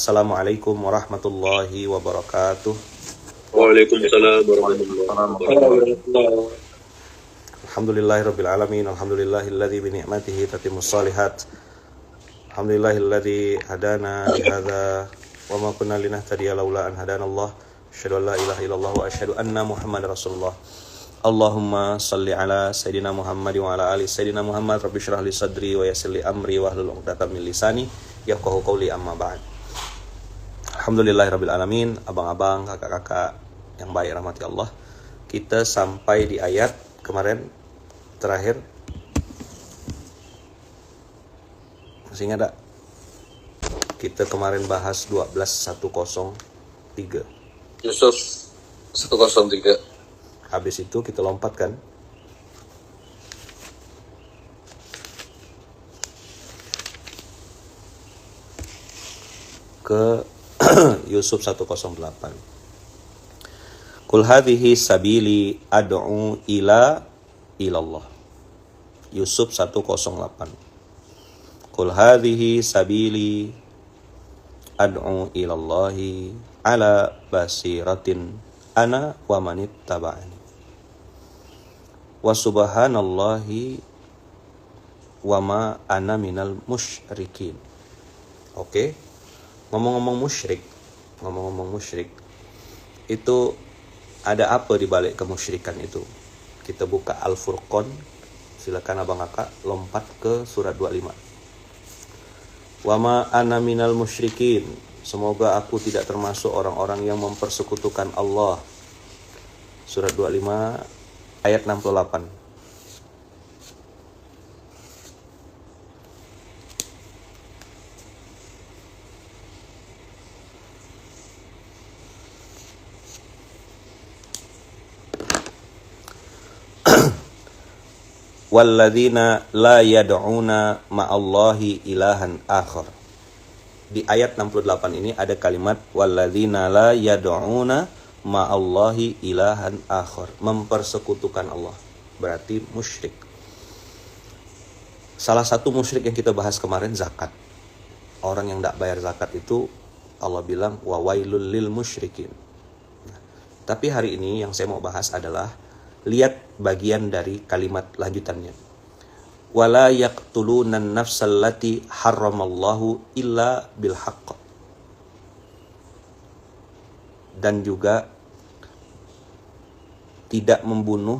Assalamualaikum warahmatullahi wabarakatuh. Waalaikumsalam warahmatullahi wabarakatuh. Alhamdulillahirabbil alamin. Alhamdulillahilladzi bi ni'matihi tatimmus shalihat. Alhamdulillahilladzi hadana li hadza wa ma kunna linahtadiya laula an hadanallah. Asyhadu an la ilaha illallah wa asyhadu anna Muhammadar Rasulullah. Allahumma salli ala Sayyidina Muhammad wa ala ali Sayyidina Muhammad. Rabbi shrah li sadri wa yassir li amri wa hlul 'uqdatam min lisani yafqahu qawli, amma ba'd. Alhamdulillahirabbil alamin. Abang-abang, kakak-kakak yang baik rahmati Allah, kita sampai di ayat kemarin terakhir. Masih ingat tak? Kita kemarin bahas 12.103. Yusuf 103. Habis itu kita lompat kan? Ke Yusuf 108. Qul hadhihi sabili ad'u ila ilallah. Yusuf 108. Qul hadhihi sabili ad'u ilallahi ala basiratin ana wa manittaba'ani. Wa subhanallahi wa ma ana minal musyrikin. Oke. Ngomong-ngomong musyrik, itu ada apa di balik kemusyrikan itu? Kita buka Al-Furqan. Silakan abang kakak lompat ke surat 25. Wa ma ana minal musyrikin. Semoga aku tidak termasuk orang-orang yang mempersekutukan Allah. Surat 25 ayat 68. Walladzina la yad'una ma'allahi ilahan akhar. Di ayat 68 ini ada kalimat walladzina la yad'una ma'allahi ilahan akhar, mempersekutukan Allah, berarti musyrik. Salah satu musyrik yang kita bahas kemarin zakat. Orang yang tidak bayar zakat itu Allah bilang wa wailul lil musyrikin. Tapi hari ini yang saya mau bahas adalah lihat bagian dari kalimat lanjutannya. Wala yaqtulunan nafsal lati harramallahu illa bil haqq. Dan juga tidak membunuh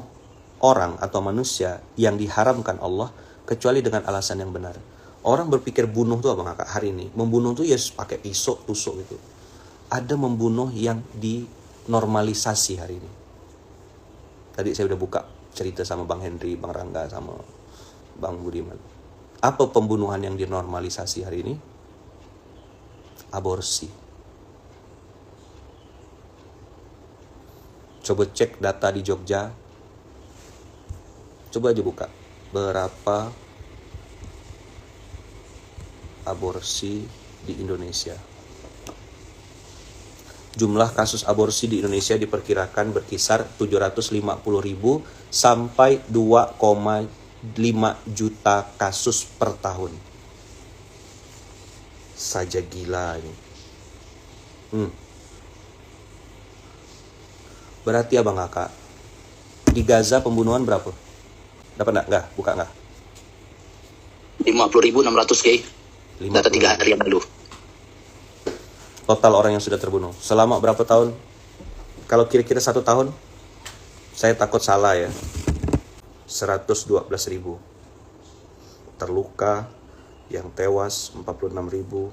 orang atau manusia yang diharamkan Allah kecuali dengan alasan yang benar. Orang berpikir bunuh itu apa kakak hari ini? Membunuh itu ya pakai pisau, tusuk gitu. Ada membunuh yang dinormalisasi hari ini. Tadi saya udah buka cerita sama Bang Henry, Bang Rangga, sama Bang Budiman. Apa pembunuhan yang dinormalisasi hari ini? Aborsi. Coba cek data di Jogja. Coba aja buka. Berapa aborsi di Indonesia? Jumlah kasus aborsi di Indonesia diperkirakan berkisar 750.000 sampai 2,5 juta kasus per tahun. Saja gila ini. Berarti abang kakak, di Gaza pembunuhan berapa? Dapat enggak? Enggak, buka enggak? 50.600 data 3 hari yang lalu. Total orang yang sudah terbunuh. Selama berapa tahun? Kalau kira-kira 1 tahun, saya takut salah ya. 112.000. Terluka, yang tewas 46.000.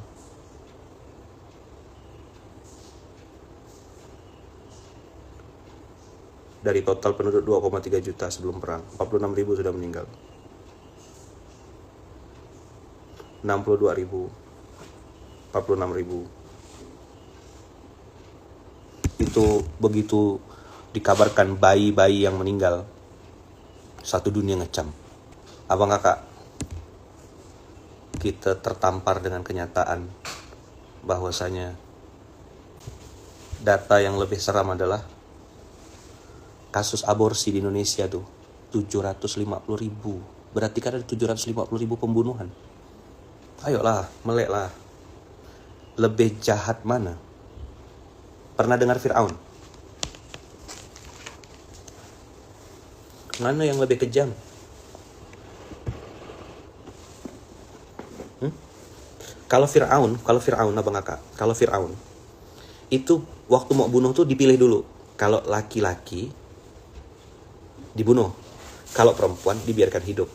Dari total penduduk 2,3 juta sebelum perang, 46.000 sudah meninggal. 62.000, 46.000. Itu begitu dikabarkan bayi-bayi yang meninggal, satu dunia ngecam. Abang kakak, kita tertampar dengan kenyataan bahwasanya data yang lebih seram adalah kasus aborsi di Indonesia tuh 750.000. Berarti kan ada 750.000 pembunuhan. Ayolah, meleklah. lebih jahat mana? Pernah dengar Fir'aun? Mana yang lebih kejam? Kalau Fir'aun abang kakak, kalau Fir'aun itu waktu mau bunuh tuh dipilih dulu. Kalau laki-laki dibunuh, kalau perempuan dibiarkan hidup.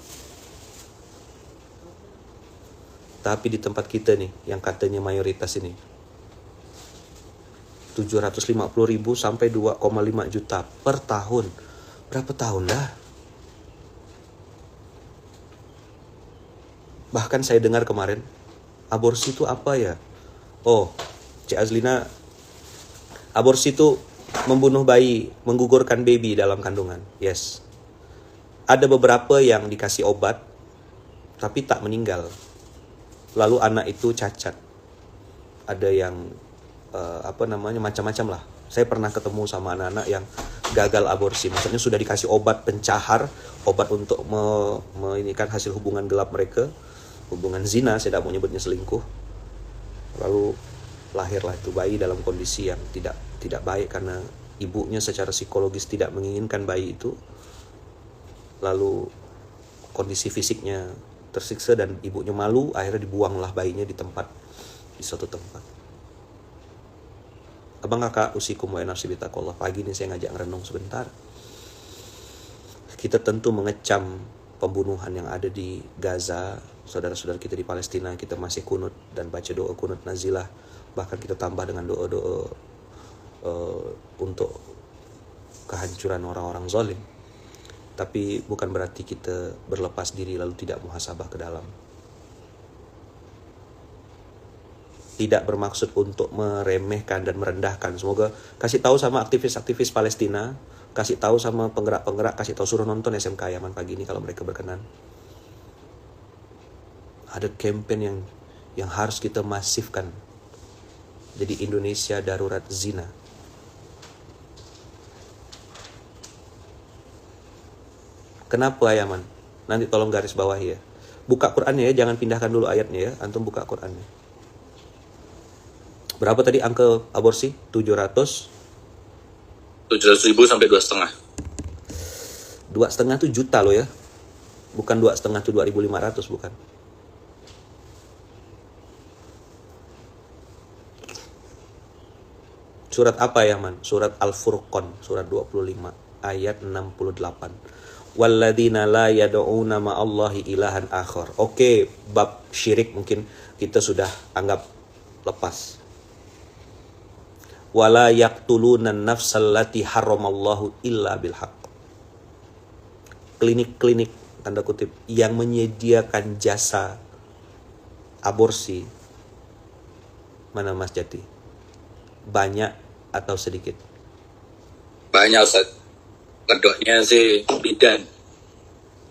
Tapi di tempat kita nih, yang katanya mayoritas ini, 750.000 sampai 2,5 juta per tahun. Berapa tahun dah? Bahkan saya dengar kemarin, aborsi itu apa ya? Oh, Cik Azlina, aborsi itu membunuh bayi, menggugurkan baby dalam kandungan. Yes. Ada beberapa yang dikasih obat, tapi tak meninggal. Lalu anak itu cacat. Ada yang macam-macam lah. Saya pernah ketemu sama anak-anak yang gagal aborsi. Maksudnya sudah dikasih obat pencahar, obat untuk kan hasil hubungan gelap mereka, hubungan zina, saya tidak mau nyebutnya selingkuh. Lalu lahirlah itu bayi dalam kondisi yang tidak baik karena ibunya secara psikologis tidak menginginkan bayi itu. Lalu kondisi fisiknya tersiksa dan ibunya malu, akhirnya dibuanglah bayinya di suatu tempat. Abang kakak, usikum wa nafsi bitaqwallah. Pagi ini saya ngajak ngerenung sebentar. Kita tentu mengecam pembunuhan yang ada di Gaza, saudara-saudara kita di Palestina. Kita masih kunut dan baca doa kunut nazilah. Bahkan kita tambah dengan doa-doa untuk kehancuran orang-orang zalim. Tapi bukan berarti kita berlepas diri lalu tidak muhasabah ke dalam. Tidak bermaksud untuk meremehkan dan merendahkan. Semoga kasih tahu sama aktivis-aktivis Palestina, kasih tahu sama penggerak-penggerak, kasih tahu, suruh nonton SMK Yaman pagi ini kalau mereka berkenan. Ada campaign yang harus kita masifkan. Jadi Indonesia darurat zina. Kenapa Yaman? Nanti tolong garis bawahi ya. Buka Qur'annya ya, jangan pindahkan dulu ayatnya ya. Antum buka Qur'annya. Berapa tadi angka aborsi? 700 700.000 sampai 2,5. 2,5 tuh juta loh ya. Bukan 2,5 tuh 2.500, bukan. Surat apa ya man? Surat Al-Furqan, surat 25 ayat 68. Walladzina la yad'una ma'allahi ilahan akhar. Oke, bab syirik mungkin kita sudah anggap lepas. Wala yaqtuluna an-nafsal lati haramallahu illa bil haqq. Klinik-klinik tanda kutip yang menyediakan jasa aborsi, mana Mas Jati? Banyak atau sedikit? Banyak Ustaz. Kedoknya sih bidan.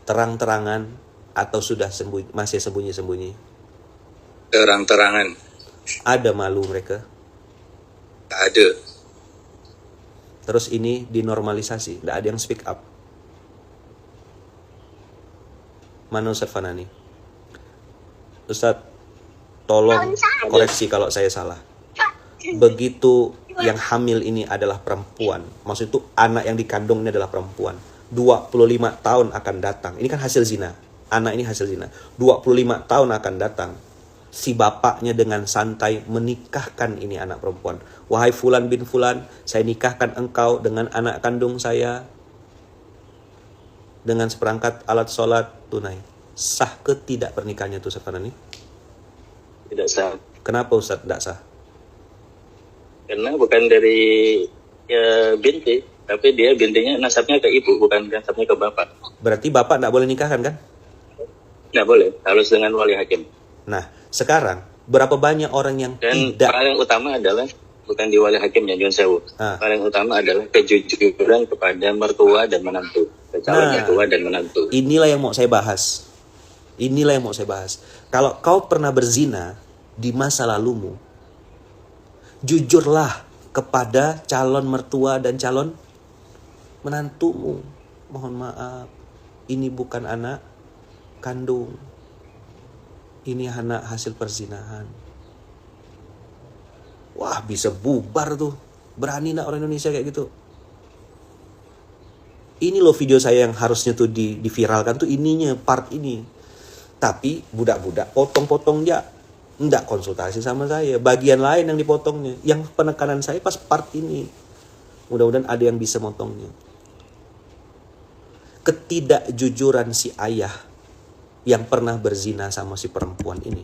Terang-terangan atau sudah masih sembunyi-sembunyi? Terang-terangan. Ada malu mereka? Tak ada. Terus ini dinormalisasi, tidak ada yang speak up. Mana Ustaz Fanani? Ustaz, tolong koreksi kalau saya salah. Begitu yang hamil ini adalah perempuan, maksud itu anak yang dikandung ini adalah perempuan, 25 tahun akan datang, ini kan hasil zina, anak ini hasil zina, 25 tahun akan datang, si bapaknya dengan santai menikahkan ini anak perempuan. Wahai Fulan bin Fulan, saya nikahkan engkau dengan anak kandung saya dengan seperangkat alat sholat tunai. Sah ke tidak pernikahannya itu Ustaz Fanani? Tidak sah. Kenapa Ustaz tidak sah? Karena bukan dari binti, tapi dia bintinya nasabnya ke ibu, bukan nasabnya ke bapak. Berarti bapak tidak boleh nikahkan kan? Tidak boleh, harus dengan wali hakim. Nah, sekarang berapa banyak orang yang Dan tidak... paling utama adalah bukan di wali hakimnya, John Sewu. Paling utama adalah kejujuran kepada mertua dan menantu, calon mertua dan menantu. Inilah yang mau saya bahas. Kalau kau pernah berzina di masa lalumu, jujurlah kepada calon mertua dan calon menantumu. Mohon maaf, ini bukan anak kandung. Ini anak hasil perzinahan. Wah, bisa bubar tuh. Berani nggak orang Indonesia kayak gitu? Ini loh video saya yang harusnya tuh diviralkan tuh ininya, part ini. Tapi budak-budak potong-potong dia. Nggak konsultasi sama saya. Bagian lain yang dipotongnya. Yang penekanan saya pas part ini. Mudah-mudahan ada yang bisa motongnya. Ketidakjujuran si ayah yang pernah berzina sama si perempuan ini.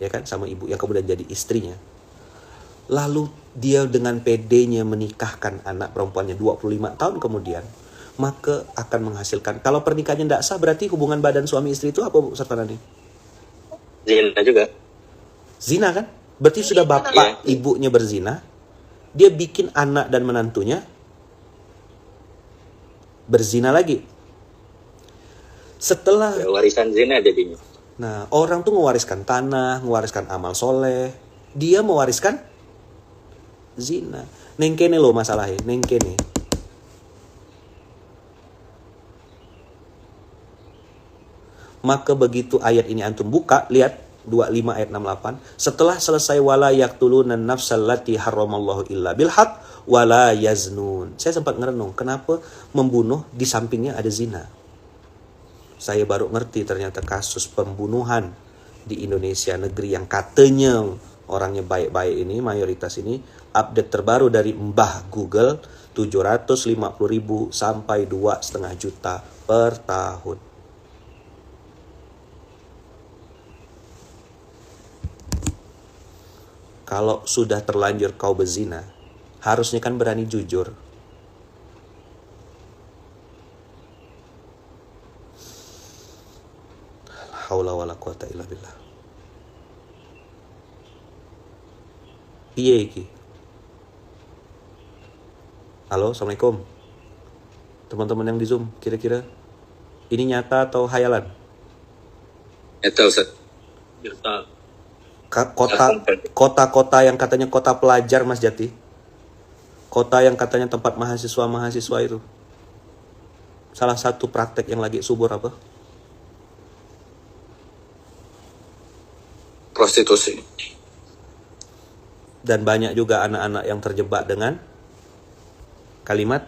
Ya kan, sama ibu yang kemudian jadi istrinya. Lalu dia dengan pedenya menikahkan anak perempuannya 25 tahun kemudian, maka akan menghasilkan. Kalau pernikahannya tidak sah, berarti hubungan badan suami istri itu apa, Ustaz Fanani? Zina juga. Zina kan? Berarti sudah bapak ibunya berzina, dia bikin anak dan menantunya berzina lagi. Setelah warisan zina jadinya. Nah, orang tuh mewariskan tanah, mewariskan amal soleh. Dia mewariskan zina. Neng kene loh masalahnya, neng kene. Maka begitu ayat ini antum buka, lihat 25 ayat 68. Setelah selesai wala yaqtuluna nafsal lati haramallahu illa bil haq wala yaznun. Saya sempat ngerenung, kenapa membunuh di sampingnya ada zina? Saya baru ngerti ternyata kasus pembunuhan di Indonesia, negeri yang katanya orangnya baik-baik ini, mayoritas ini, update terbaru dari Mbah Google, 750.000 sampai 2,5 juta per tahun. Kalau sudah terlanjur kau berzina, harusnya kan berani jujur. Haula wala quwata illa billah. Piye iki? Halo, Assalamualaikum. Teman-teman yang di Zoom, kira-kira ini nyata atau hayalan? Nyata, Ustaz. Nyata. Kota-kota yang katanya kota pelajar, Mas Jati. Kota yang katanya tempat mahasiswa-mahasiswa itu. Salah satu praktek yang lagi subur apa? Prostitusi. Dan banyak juga anak-anak yang terjebak dengan kalimat,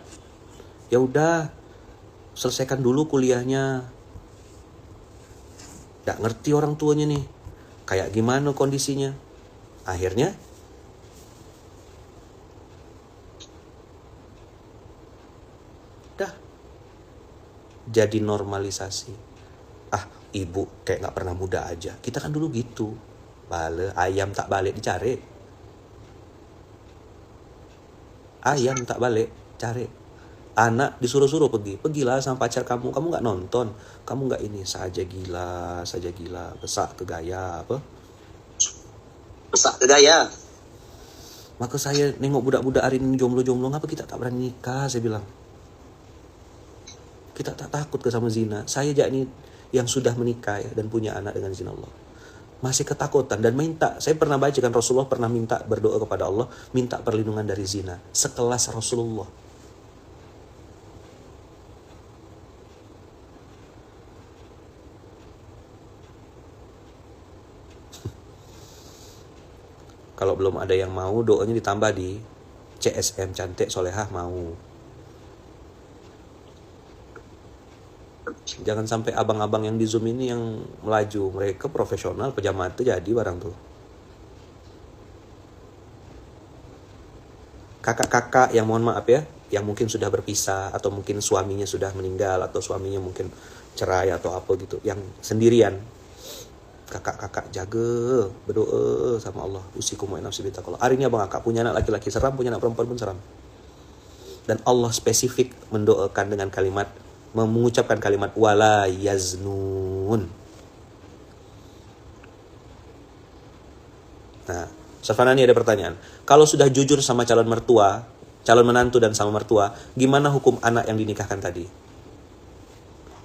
ya udah, selesaikan dulu kuliahnya. Nggak ngerti orang tuanya nih, kayak gimana kondisinya. Akhirnya dah jadi normalisasi. Ah, ibu kayak nggak pernah muda aja. Kita kan dulu gitu. Bale, ayam tak balik dicari. Ayam tak balik, cari. Anak disuruh-suruh pergilah sama pacar kamu nggak nonton, kamu nggak ini, saja gila, besak ke gaya apa? Besak ke gaya. Maka saya nengok budak-budak hari ini jomblo-jomblo, ngapa kita tak berani nikah? Saya bilang, kita tak takut ke sama zina. Saya jakni yang sudah menikah ya, dan punya anak dengan zina Allah, masih ketakutan dan minta. Saya pernah baca kan Rasulullah pernah minta berdoa kepada Allah, minta perlindungan dari zina. Sekelas Rasulullah. Kalau belum ada yang mau, doanya ditambah di CSM, cantik solehah mau. Jangan sampai abang-abang yang di Zoom ini yang melaju, mereka profesional, pejabat itu jadi barang tuh. Kakak-kakak yang mohon maaf ya, yang mungkin sudah berpisah atau mungkin suaminya sudah meninggal atau suaminya mungkin cerai atau apa gitu, yang sendirian. Kakak-kakak jaga, berdoa sama Allah. Usikum wa nafsi bitaqwa. Hari ini abang kakak punya anak laki-laki seram, punya anak perempuan pun seram. Dan Allah spesifik mendoakan dengan kalimat, mengucapkan kalimat wala yaznun. Nah, Safana ini ada pertanyaan. Kalau sudah jujur sama calon mertua, calon menantu dan sama mertua, gimana hukum anak yang dinikahkan tadi?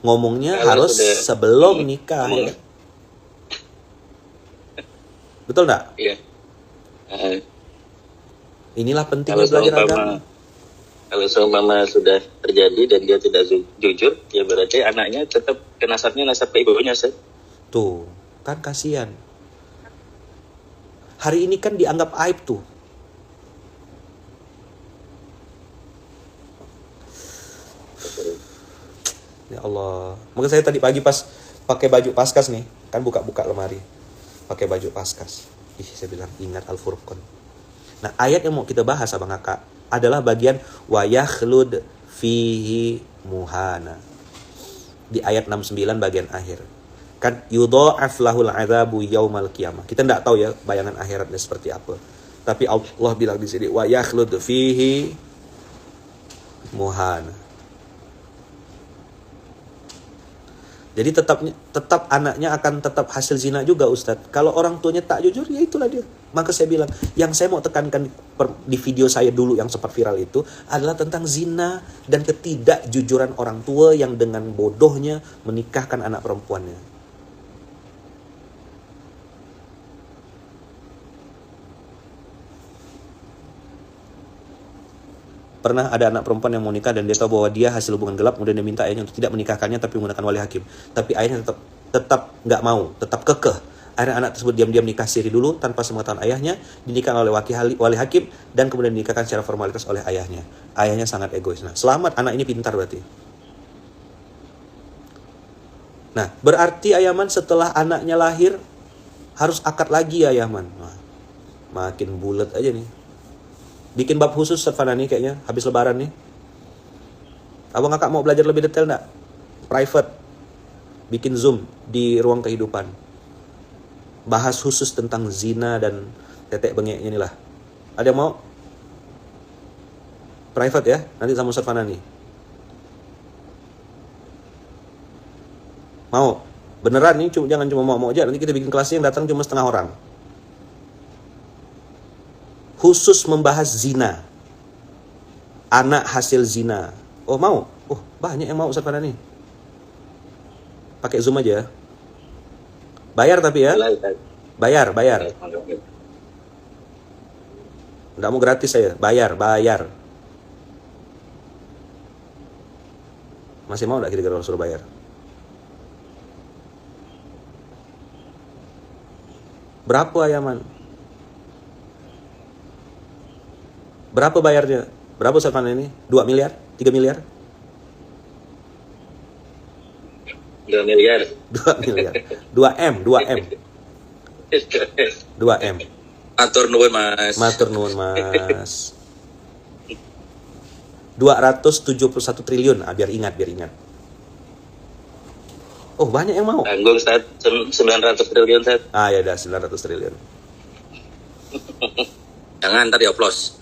Ngomongnya harus sebelum nikah. Ya? Betul enggak? Iya. Inilah pentingnya belajar agama. Kalau seumpama sudah terjadi dan dia tidak jujur, ya berarti anaknya tetap ke nasabnya nasab ke ibunya, Seth. Tuh, kan kasihan. Hari ini kan dianggap aib tuh. Ya Allah. Mungkin saya tadi pagi pas pakai baju Paskas nih, kan buka-buka lemari. Pakai baju Paskas. Saya bilang ingat Al-Furqan. Nah, ayat yang mau kita bahas Abang Kakak adalah bagian wa yakhlud fihi muhana. Di ayat 69 bagian akhir. Kan yudha'af lahul adzabu yaumal qiyamah. Kita enggak tahu ya bayangan akhiratnya seperti apa. Tapi Allah bilang di sini wa yakhlud fihi muhana. Jadi tetap anaknya akan tetap hasil zina juga Ustadz. Kalau orang tuanya tak jujur, ya itulah dia. Maka saya bilang, yang saya mau tekankan di video saya dulu yang sempat viral itu adalah tentang zina dan ketidakjujuran orang tua yang dengan bodohnya menikahkan anak perempuannya. Pernah ada anak perempuan yang mau nikah dan dia tahu bahwa dia hasil hubungan gelap, kemudian dia minta ayahnya untuk tidak menikahkannya tapi menggunakan wali hakim. Tapi ayahnya tetap nggak mau, tetap kekeh. Akhirnya anak tersebut diam-diam nikah siri dulu tanpa sepengetahuan ayahnya, dinikahkan oleh wali hakim dan kemudian dinikahkan secara formalitas oleh ayahnya. Ayahnya sangat egois. Nah, selamat, anak ini pintar berarti. Nah, berarti Ayaman setelah anaknya lahir harus akad lagi ya Ayaman. Nah, makin bulat aja nih. Bikin bab khusus Ustaz Fanani kayaknya habis lebaran nih. Abang Kakak mau belajar lebih detail enggak? Private. Bikin Zoom di ruang kehidupan. Bahas khusus tentang zina dan tetek bengeknya inilah. Ada yang mau? Private ya, nanti sama Ustaz Fanani. Mau? Beneran nih, jangan cuma mau aja. Nanti kita bikin kelasnya yang datang cuma setengah orang. Khusus membahas zina. Anak hasil zina. Oh mau? Oh banyak yang mau Ustaz Fanani. Pakai Zoom aja. Bayar tapi ya. Bayar. Nggak mau gratis saya. Bayar. Masih mau nggak kira-kira suruh bayar? Berapa Ayaman? Berapa bayarnya? Berapa Ustaz Fanani ini? 2 miliar? 3 miliar? 2 miliar. 2 miliar. 2M. 2M. Matur nuwun Mas. 271 triliun. Biar ingat. Oh, banyak yang mau. Tanggung Ustaz, 900 triliun Ustaz. Ya udah 900 triliun. Jangan ntar dioplos.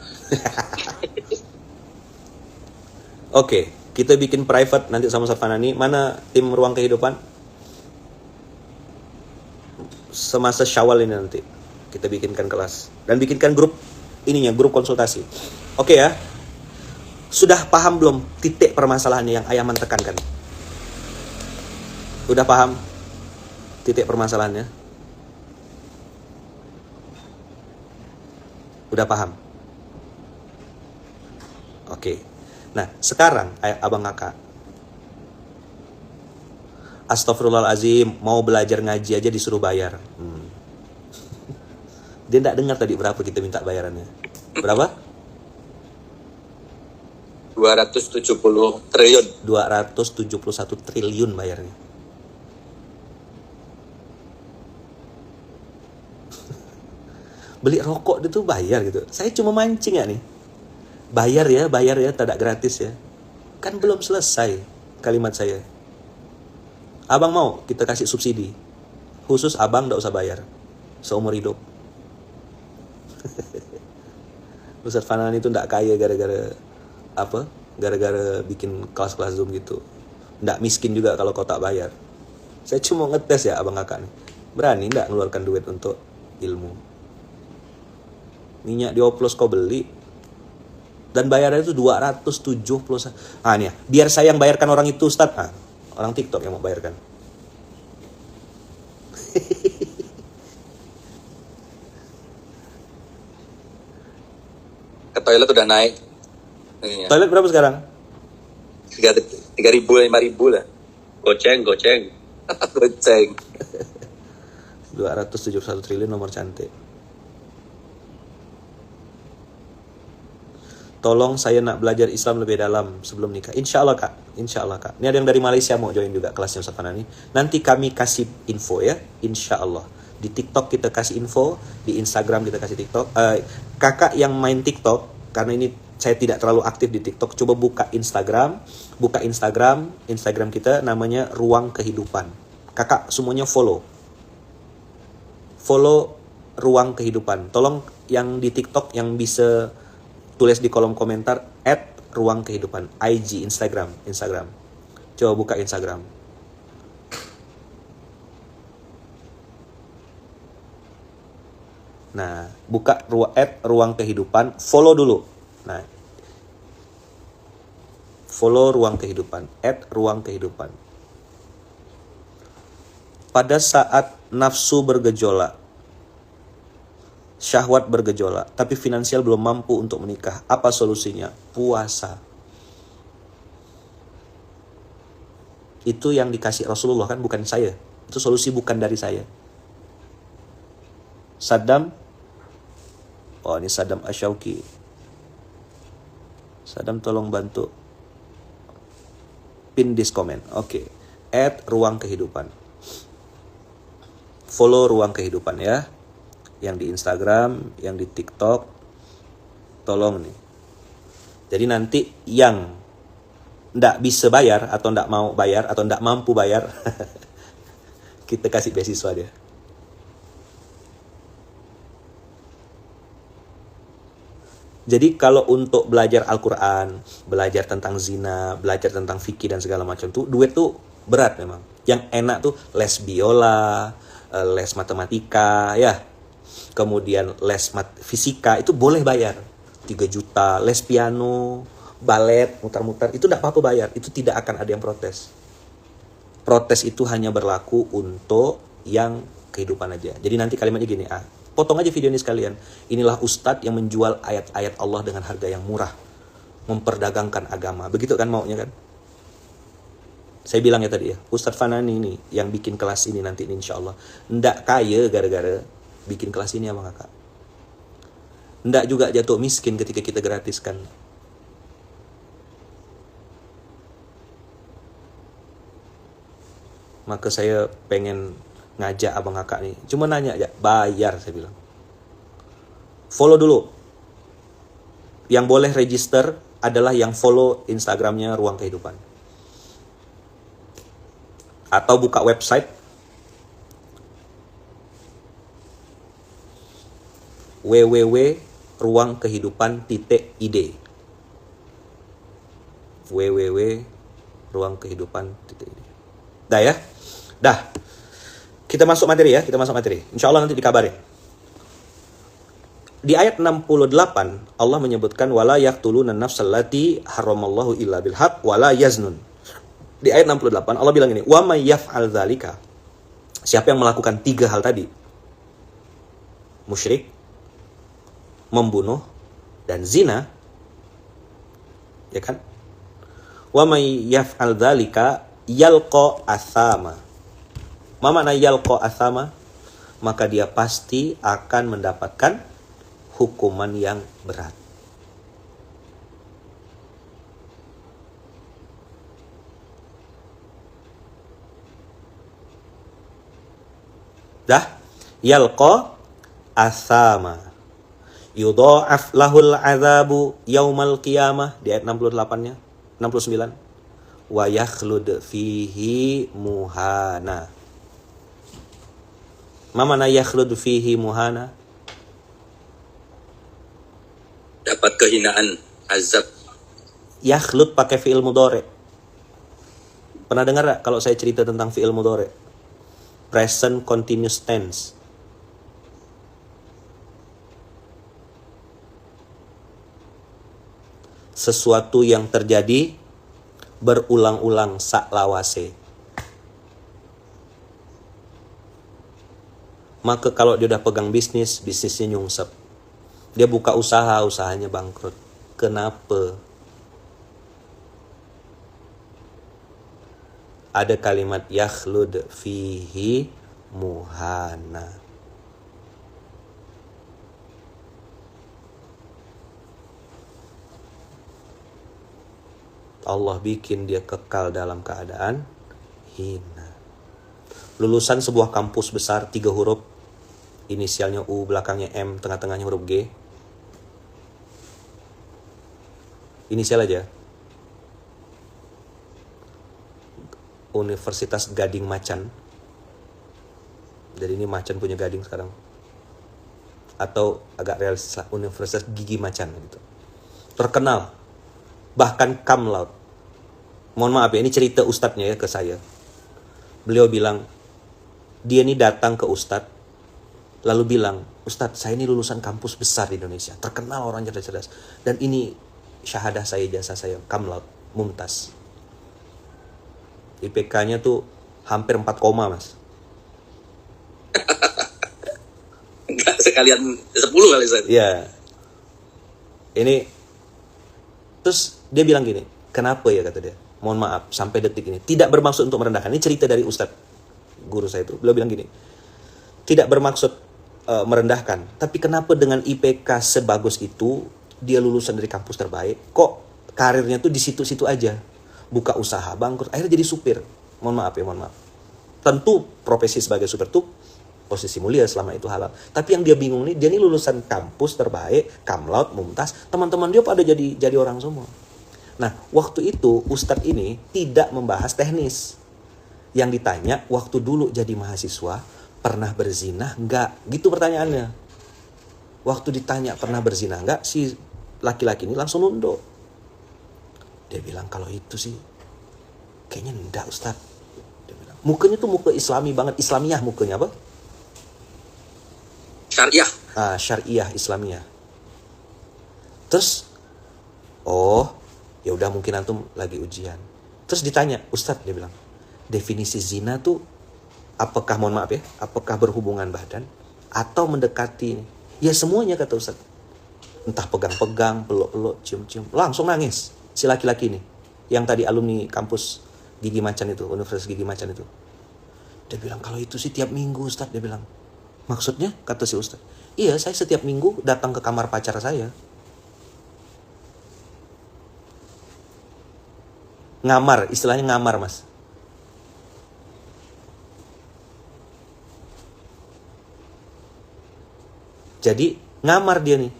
Oke, kita bikin private nanti sama Ustaz Fanani. Mana tim ruang kehidupan? Semasa Syawal ini nanti kita bikinkan kelas dan bikinkan grup grup konsultasi. Oke ya. Sudah paham belum titik permasalahannya yang Ayaman tekankan? Udah paham titik permasalahannya? Udah paham? Oke. Nah, sekarang Abang Kakak. Astagfirullahalazim, mau belajar ngaji aja disuruh bayar. Dia enggak dengar tadi berapa kita minta bayarannya. Berapa? 270 triliun. 271 triliun bayarnya. Beli rokok itu bayar gitu. Saya cuma mancing ya nih. Bayar ya, tidak gratis ya. Kan belum selesai kalimat saya. Abang mau kita kasih subsidi. Khusus abang enggak usah bayar. Seumur hidup. Ustaz Fanani itu enggak kaya gara-gara apa? Gara-gara bikin kelas-kelas Zoom gitu. Enggak miskin juga kalau kau tak bayar. Saya cuma ngetes ya Abang Kakak nih. Berani enggak ngeluarkan duit untuk ilmu? Minyak dioplos kau beli. Dan bayarnya itu 270. Nih ya, biar saya yang bayarkan orang itu Ustaz. Orang TikTok yang mau bayarkan. Ke toilet udah naik. Toilet berapa sekarang? 3.000, 5.000 lah. Goceng. 271 triliun nomor cantik. tolong saya nak belajar Islam lebih dalam sebelum nikah. Insya Allah kak, insya Allah kak. Ini ada yang dari Malaysia mau join juga kelasnya Ustaz Fanani. Nanti kami kasih info ya, insya Allah. Di TikTok kita kasih info, di Instagram kita kasih TikTok. Kakak yang main TikTok, karena ini saya tidak terlalu aktif di TikTok, coba buka Instagram kita namanya Ruang Kehidupan. Kakak semuanya follow Ruang Kehidupan. Tolong yang di TikTok yang bisa tulis di kolom komentar @Ruang Kehidupan, IG, Instagram. Coba buka Instagram. Nah, buka Ruang Kehidupan, follow dulu. Nah, follow Ruang Kehidupan, @Ruang Kehidupan. Pada saat nafsu bergejolak, syahwat bergejolak, tapi finansial belum mampu untuk menikah, apa solusinya? Puasa. Itu yang dikasih Rasulullah kan, bukan saya. Itu solusi bukan dari saya. Saddam, oh ini Saddam Asyauki. Saddam tolong bantu pin this comment. Oke. @Ruang Kehidupan. Follow Ruang Kehidupan ya. Yang di Instagram, yang di TikTok. Tolong nih. Jadi nanti yang ndak bisa bayar, atau ndak mau bayar, atau ndak mampu bayar, kita kasih beasiswa dia. Jadi kalau untuk belajar Al-Quran, belajar tentang zina, belajar tentang fikih dan segala macam tuh, duit tuh berat memang. Yang enak tuh les biola, les matematika, ya. Kemudian les fisika, itu boleh bayar. 3 juta, les piano, balet, mutar-mutar, itu tidak apa-apa bayar. Itu tidak akan ada yang protes. Protes itu hanya berlaku untuk yang kehidupan aja. Jadi nanti kalimatnya gini, potong aja video ini sekalian. Inilah ustadz yang menjual ayat-ayat Allah dengan harga yang murah. Memperdagangkan agama. Begitu kan maunya kan? Saya bilang ya tadi ya, Ustadz Fanani ini yang bikin kelas ini nanti ini insya Allah. Ndak kaya gara-gara bikin kelas ini ya Bang Kakak. Ndak juga jatuh miskin ketika kita gratiskan. Maka saya pengen ngajak abang kakak nih. Cuma nanya aja, bayar saya bilang. Follow dulu. Yang boleh register adalah yang follow Instagramnya Ruang Kehidupan. Atau buka website www.ruangkehidupan.id www.ruangkehidupan.id. Dah ya? Dah. Kita masuk materi ya, Insya Allah nanti dikabarin. Di ayat 68 Allah menyebutkan wala yaqtuluna nafsal lati haramallahu illa bil haqq wala yaznun. Di ayat 68 Allah bilang ini, wa may yaf'al dzalika. Siapa yang melakukan 3 hal tadi? Musyrik, membunuh, dan zina. Ya kan? Wa may yaf'al dzalika yalqa athama. Ma makna yalqa athama? Maka dia pasti akan mendapatkan hukuman yang berat. Dah, yalqa athama. Yudha'af lahul azabu yaumal qiyamah di ayat 68-nya, 69. Wa yakhlud fihi muhana. Ma mana yakhlud fihi muhana? Dapat kehinaan, azab. Yakhlud pakai fi'il mudhari. Pernah dengar gak kalau saya cerita tentang fi'il mudhari? Present continuous tense. Sesuatu yang terjadi berulang-ulang saklawase. Maka kalau dia udah pegang bisnis, bisnisnya nyungsep. Dia buka usaha, usahanya bangkrut. Kenapa? Ada kalimat yakhlud fihi muhana. Allah bikin dia kekal dalam keadaan hina. Lulusan sebuah kampus besar 3 huruf, inisialnya U, belakangnya M, tengah-tengahnya huruf G. Inisial aja. Universitas Gading Macan. Jadi ini Macan punya Gading sekarang. Atau agak realistis lah, Universitas Gigi Macan gitu. Terkenal. Bahkan cum laude. Mohon maaf ya, ini cerita ustadznya ya ke saya. Beliau bilang, dia ini datang ke ustadz, lalu bilang, Ustadz, saya ini lulusan kampus besar di Indonesia, terkenal orang cerdas-cerdas. Dan ini syahadah saya, ijazah saya, cum laude, mumtaz. IPK-nya tuh hampir 4 koma, Mas. Enggak sekalian 10 kali, Ustaz. Iya. Ini, terus dia bilang gini, kenapa ya, kata dia, mohon maaf, sampai detik ini, tidak bermaksud untuk merendahkan. Ini cerita dari ustadz, guru saya itu. Beliau bilang gini, tidak bermaksud merendahkan, tapi kenapa dengan IPK sebagus itu, dia lulusan dari kampus terbaik, kok karirnya tuh di situ-situ aja, buka usaha, bangkrut, akhirnya jadi supir. Mohon maaf ya, mohon maaf. Tentu profesi sebagai supir tuh posisi mulia selama itu halal. Tapi yang dia bingung nih, dia nih lulusan kampus terbaik, cum laude, mumtaz, teman-teman dia pada jadi orang semua. Nah, waktu itu ustadz ini tidak membahas teknis. Yang ditanya, waktu dulu jadi mahasiswa, pernah berzina enggak? Gitu pertanyaannya. Waktu ditanya pernah berzina enggak, si laki-laki ini langsung nunduk. Dia bilang, kalau itu sih kayaknya enggak, Ustadz. Dia bilang, mukanya tuh muka islami banget. Islamiyah mukanya apa? Syariah. Syariah, Islamiyah. Terus, oh, ya udah mungkin antum lagi ujian. Terus ditanya, Ustadz, dia bilang, definisi zina tuh apakah, mohon maaf ya, apakah berhubungan badan atau mendekati? Ya semuanya, kata Ustadz. Entah pegang-pegang, peluk-peluk, cium-cium. Langsung nangis si laki-laki ini, yang tadi alumni kampus Gigi Macan itu, Universitas Gigi Macan itu. Dia bilang, kalau itu sih tiap minggu, Ustadz. Dia bilang, maksudnya? Kata si Ustadz, iya, saya setiap minggu datang ke kamar pacar saya. Ngamar, istilahnya ngamar, Mas. Jadi ngamar dia nih,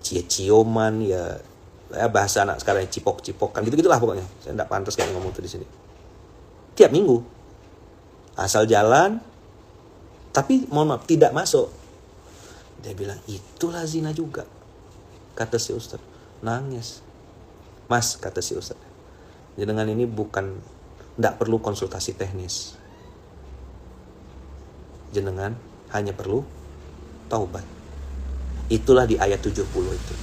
ciuman ya bahasa anak sekarang cipok-cipokan gitu-gitulah pokoknya. Saya tidak pantas kayak ngomong tuh di sini. Tiap minggu, asal jalan, tapi mohon maaf tidak masuk. Dia bilang, itulah zina juga, kata si Ustadz. Nangis. Mas, kata si Ustadz, jenengan ini bukan, tidak perlu konsultasi teknis. Jenengan hanya perlu taubat. Itulah di ayat 70 itu.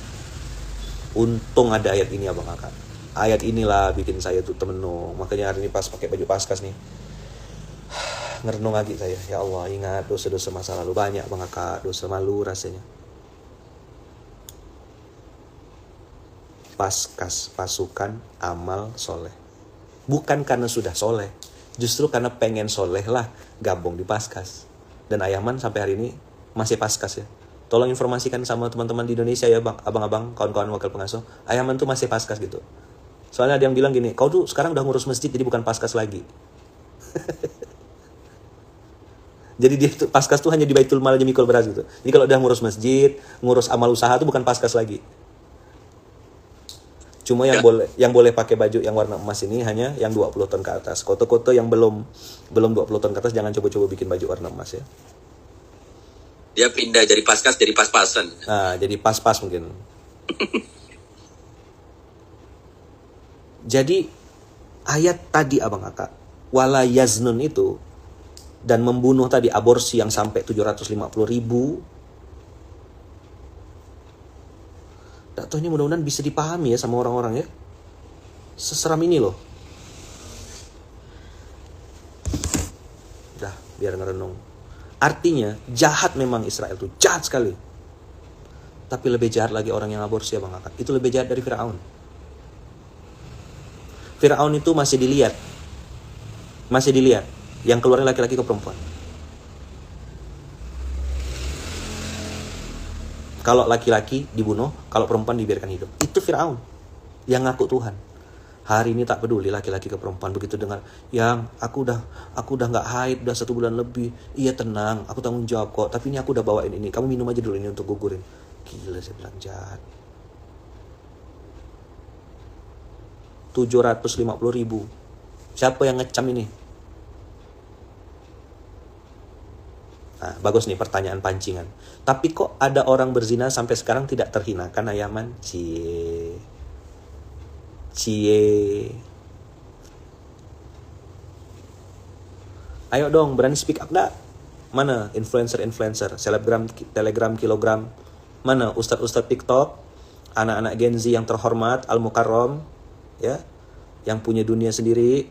Untung ada ayat ini, abang kakak. Ayat inilah bikin saya tuh temenung. Makanya hari ini pas pakai baju paskas nih, ngerenung lagi saya. Ya Allah, ingat dosa-dosa masa lalu. Banyak bang kakak, dosa malu rasanya. Paskas, pasukan amal soleh. Bukan karena sudah soleh, justru karena pengen soleh lah gabung di paskas. Dan Ayaman sampai hari ini masih paskas ya. Tolong informasikan sama teman-teman di Indonesia ya bang, abang-abang, kawan-kawan wakil pengasuh. Ayaman tuh masih paskas gitu. Soalnya ada yang bilang gini, kau tuh sekarang udah ngurus masjid jadi bukan paskas lagi. Jadi dia tuh, paskas tuh hanya di Baitul Mal aja mikul beras gitu. Jadi kalau udah ngurus masjid, ngurus amal usaha tuh bukan paskas lagi. Cuma yang boleh pakai baju yang warna emas ini hanya yang 20 ton ke atas. Koto-koto yang belum 20 ton ke atas jangan coba-coba bikin baju warna emas ya. Dia pindah jadi paskas jadi pas-pasan. Nah, jadi pas-pas mungkin. Jadi ayat tadi abang kakak, wala yaznun itu, dan membunuh tadi, aborsi yang sampai 750.000. Tak tahu ini mudah-mudahan bisa dipahami ya sama orang-orang ya. Seseram ini loh. Udah, biar ngerenung. Artinya jahat memang Israel tuh, jahat sekali. Tapi lebih jahat lagi orang yang aborsi ya bang kakak. Itu lebih jahat dari Firaun. Firaun itu masih dilihat. Yang keluarnya laki-laki ke perempuan. Kalau laki-laki dibunuh, kalau perempuan dibiarkan hidup. Itu Firaun yang ngaku Tuhan. Hari ini tak peduli laki-laki ke perempuan, begitu dengar, yang aku udah nggak haid, udah 1 bulan lebih. Iya tenang, aku tanggung jawab kok. Tapi ini aku udah bawain ini, kamu minum aja dulu ini untuk gugurin. Gila, saya bilang jahat. 750.000. Siapa yang ngecam ini? Nah, bagus nih pertanyaan pancingan. Tapi kok ada orang berzina sampai sekarang tidak terhinakan, Ayaman? Cie. Ayo dong, berani speak up gak? Mana influencer, selebgram, telegram, kilogram? Mana ustadz TikTok? Anak-anak Gen Z yang terhormat, al-mukarram, ya, yang punya dunia sendiri,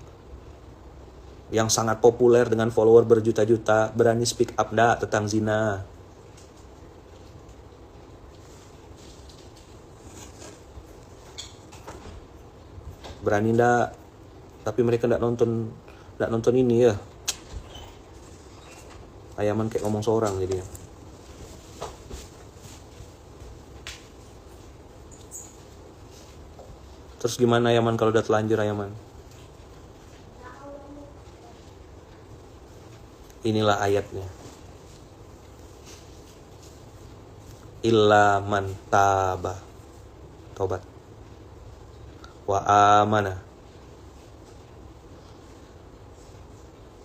yang sangat populer dengan follower berjuta-juta, berani speak up gak tentang zina? Berani ndak? Tapi mereka ndak nonton ini ya. Ayaman kayak ngomong seorang jadinya. Terus gimana Ayaman kalau udah telanjur, Ayaman? Inilah ayatnya. Illa man taba. Tobat. Wa amana,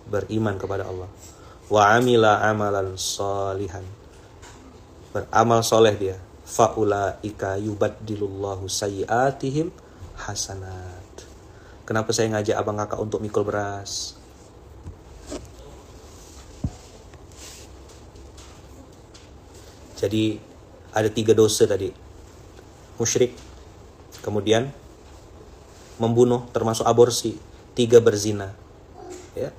beriman kepada Allah. Wa amila amalan solihan, beramal soleh dia. Faulaika yubaddilullahu sayyiatihim hasanat. Kenapa saya ngajak abang kakak untuk mikul beras? Jadi ada 3 dosa tadi. Musyrik, kemudian membunuh termasuk aborsi, 3 berzina. Ya.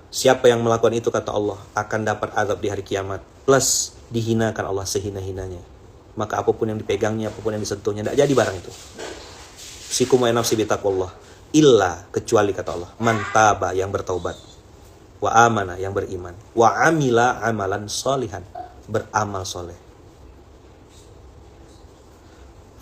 Siapa yang melakukan itu kata Allah akan dapat azab di hari kiamat, plus dihinakan Allah sehina-hinanya. Maka apapun yang dipegangnya, apapun yang disentuhnya, tidak jadi barang itu. Sikum wa nafsi bitaqwallah, illa, kecuali kata Allah, man taba, yang bertaubat, wa amana, yang beriman, wa amila amalan solihan, beramal soleh.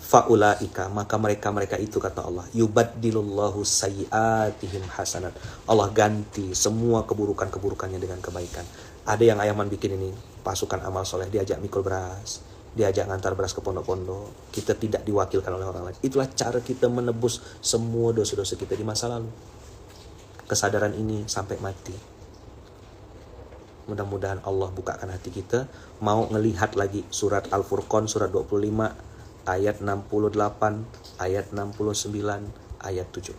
Faulaika, maka mereka itu kata Allah, yubaddilullahu sayyiatihim hasanat. Allah ganti semua keburukannya dengan kebaikan. Ada yang Ayaman bikin ini pasukan amal soleh, diajak mikul beras, diajak ngantar beras ke pondok-pondok. Kita tidak diwakilkan oleh orang lain. Itulah cara kita menebus semua dosa-dosa kita di masa lalu. Kesadaran ini sampai mati. Mudah-mudahan Allah bukakan hati kita, mau ngelihat lagi surat Al-Furqan, surat 25, ayat 68, ayat 69, ayat 70.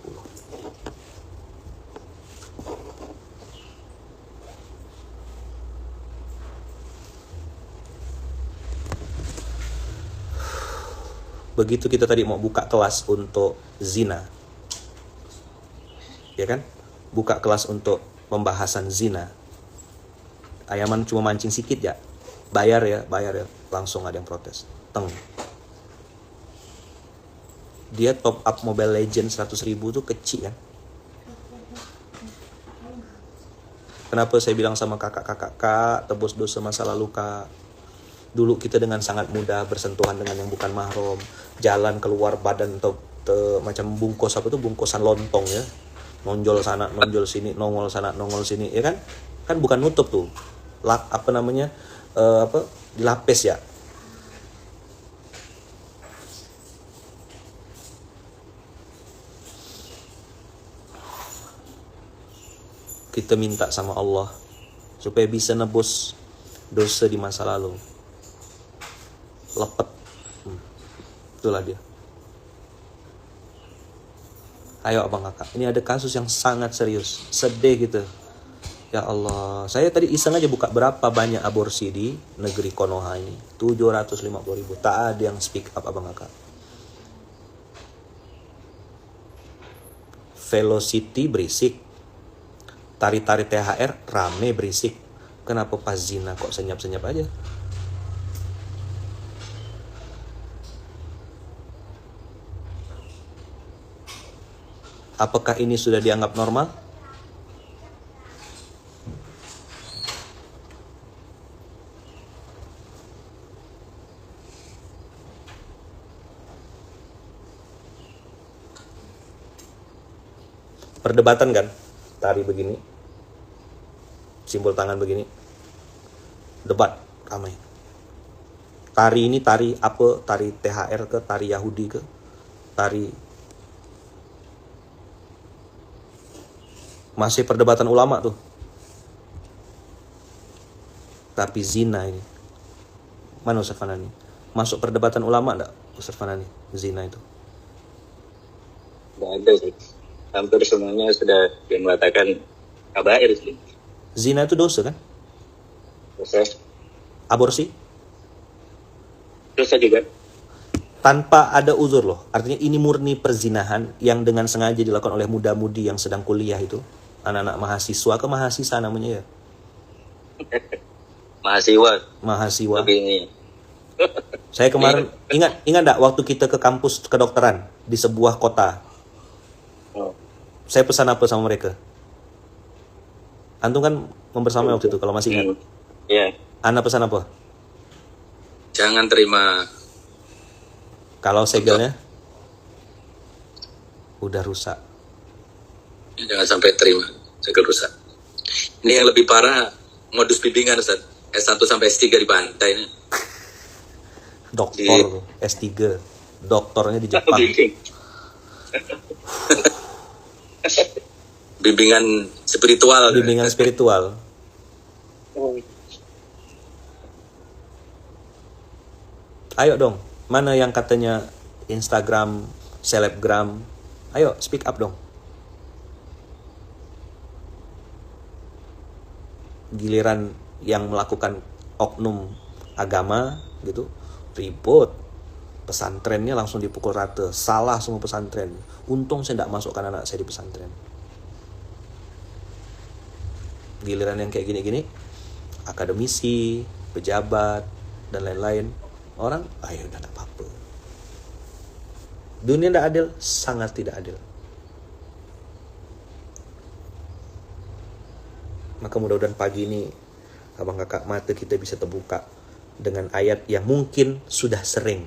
Begitu kita tadi mau buka kelas untuk zina, ya kan? Buka kelas untuk pembahasan zina. Ayaman cuma mancing sikit ya. Bayar ya. Langsung ada yang protes. Dia top up Mobile Legends 100.000 tuh kecil kan. Kenapa saya bilang sama kakak, tebus dosa masa lalu kak. Dulu kita dengan sangat mudah bersentuhan dengan yang bukan mahram, jalan keluar badan atau macam bungkusan lontong ya, nonjol sana nonjol sini, nongol sana nongol sini, ya kan? Kan bukan nutup tuh, dilapis ya. Kita minta sama Allah supaya bisa nebus dosa di masa lalu. Lepet. Itulah dia. Ayo abang kakak, ini ada kasus yang sangat serius. Sedih gitu. Ya Allah, saya tadi iseng aja buka berapa banyak aborsi di negeri Konoha ini. 750.000. Tak ada yang speak up abang kakak. Velocity berisik. Tari-tari THR rame berisik. Kenapa pas zina kok senyap-senyap aja? Apakah ini sudah dianggap normal? Perdebatan kan, tari begini, simbol tangan begini, debat ramai. Tari ini tari apa? Tari THR ke? Tari Yahudi ke? Tari... Masih perdebatan ulama tuh. Tapi zina ini, mana Ustaz Fanani? Masuk perdebatan ulama enggak Ustaz Fanani? Zina itu? Tidak ada sih. Hampir semuanya sudah mengatakan kabair sih. Zina itu dosa kan? Dosa. Aborsi? Dosa juga. Tanpa ada uzur loh. Artinya ini murni perzinahan yang dengan sengaja dilakukan oleh muda-mudi yang sedang kuliah itu. Anak-anak mahasiswa ke mahasiswa namanya ya? Mahasiswa. Tapi ini. Saya kemarin ingat enggak waktu kita ke kampus kedokteran di sebuah kota. Saya pesan apa sama mereka? Antum kan membersamai waktu itu kalau masih ingat. Iya. Anda pesan apa? Jangan terima. Kalau segelnya udah rusak. Jangan sampai terima segel rusak. Ini yang lebih parah modus bimbingan Ustaz. S1 sampai S3 di pantai ini. Doktor S3, doktornya di Jepang. Bimbingan spiritual. Bimbingan spiritual. Ayo dong, mana yang katanya Instagram, selebgram? Ayo speak up dong. Giliran yang melakukan oknum agama gitu, ribut. Pesantrennya langsung dipukul rata. Salah semua pesantren. Untung saya tidak masukkan anak saya di pesantren. Giliran yang kayak gini-gini, akademisi, pejabat, dan lain-lain, orang, ayo udah gak apa-apa. Dunia tidak adil, sangat tidak adil. Maka mudah-mudahan pagi ini abang kakak mata kita bisa terbuka dengan ayat yang mungkin sudah sering